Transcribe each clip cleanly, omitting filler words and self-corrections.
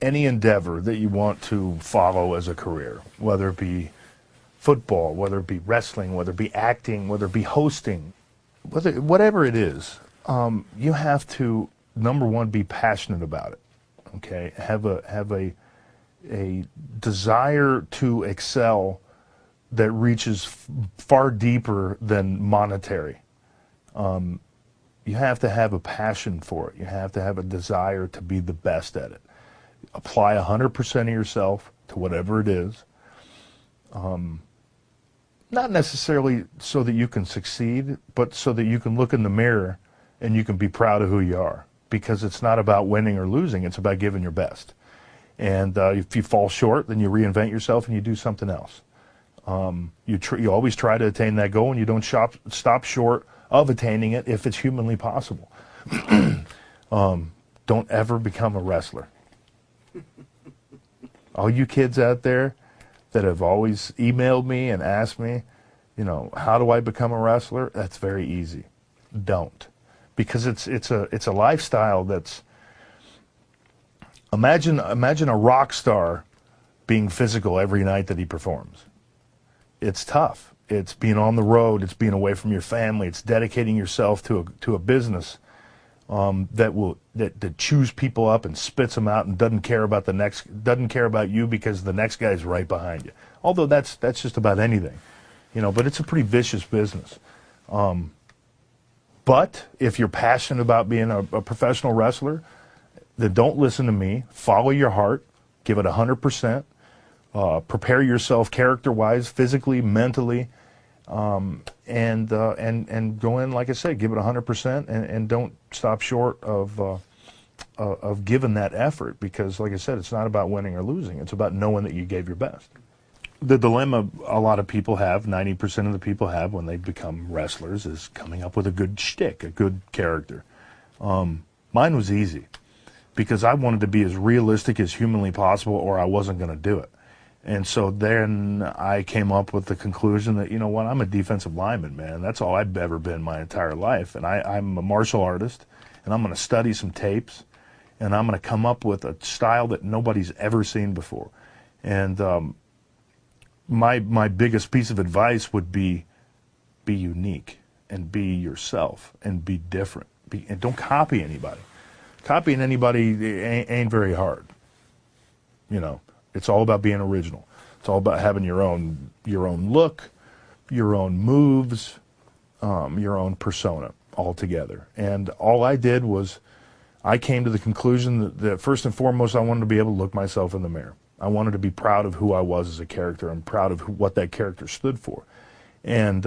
any endeavor that you want to follow as a career, whether it be football, whether it be wrestling, whether it be acting, whether it be hosting, whatever it is, you have to, number one, be passionate about it. Okay, have a desire to excel that reaches far deeper than monetary. You have to have a passion for it. You have to have a desire to be the best at it. Apply 100% of yourself to whatever it is. Not necessarily so that you can succeed, but so that you can look in the mirror and you can be proud of who you are. Because it's not about winning or losing, it's about giving your best. And if you fall short, then you reinvent yourself and you do something else. You always try to attain that goal, and you don't stop short of attaining it if it's humanly possible. Don't ever become a wrestler. All you kids out there that have always emailed me and asked me, you know, how do I become a wrestler? That's very easy. Don't. Because it's a lifestyle that's, imagine a rock star being physical every night that he performs. It's tough. It's being on the road. It's being away from your family. It's dedicating yourself to a business that chews people up and spits them out and doesn't care about you because the next guy's right behind you. Although that's just about anything, you know. But it's a pretty vicious business. But if you're passionate about being a professional wrestler, then don't listen to me. Follow your heart. Give it 100%. Prepare yourself character-wise, physically, mentally, and go in, like I said, give it 100%, and don't stop short of giving that effort, because, like I said, it's not about winning or losing. It's about knowing that you gave your best. The dilemma a lot of people have, 90% of the people have when they become wrestlers, is coming up with a good shtick, a good character. Mine was easy, because I wanted to be as realistic as humanly possible, or I wasn't going to do it. And so then I came up with the conclusion that, you know what, I'm a defensive lineman, man. That's all I've ever been my entire life. And I'm a martial artist, and I'm going to study some tapes, and I'm going to come up with a style that nobody's ever seen before. And my biggest piece of advice would be unique, and be yourself, and be different. And don't copy anybody. Copying anybody ain't very hard, you know. It's all about being original. It's all about having your own look, your own moves, your own persona all together. And all I did was, I came to the conclusion that first and foremost, I wanted to be able to look myself in the mirror. I wanted to be proud of who I was as a character, and proud of what that character stood for. And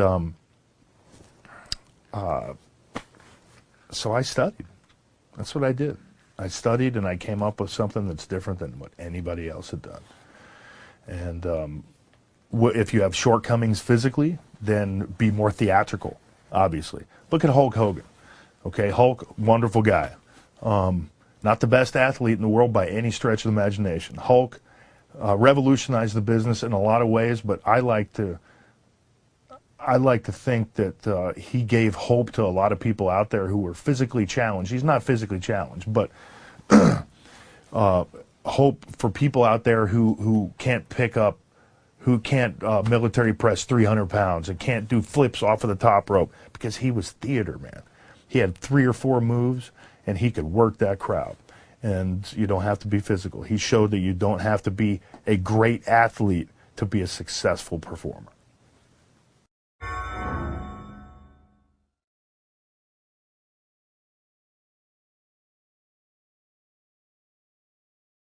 so I studied. That's what I did. I studied, and I came up with something that's different than what anybody else had done. And if you have shortcomings physically, then be more theatrical, obviously. Look at Hulk Hogan. Okay, Hulk, wonderful guy. Not the best athlete in the world by any stretch of the imagination. Hulk revolutionized the business in a lot of ways, but I like to think that he gave hope to a lot of people out there who were physically challenged. He's not physically challenged, but hope for people out there who can't pick up, who can't military press 300 pounds and can't do flips off of the top rope, because he was theater, man. He had 3 or 4 moves, and he could work that crowd. And you don't have to be physical. He showed that you don't have to be a great athlete to be a successful performer.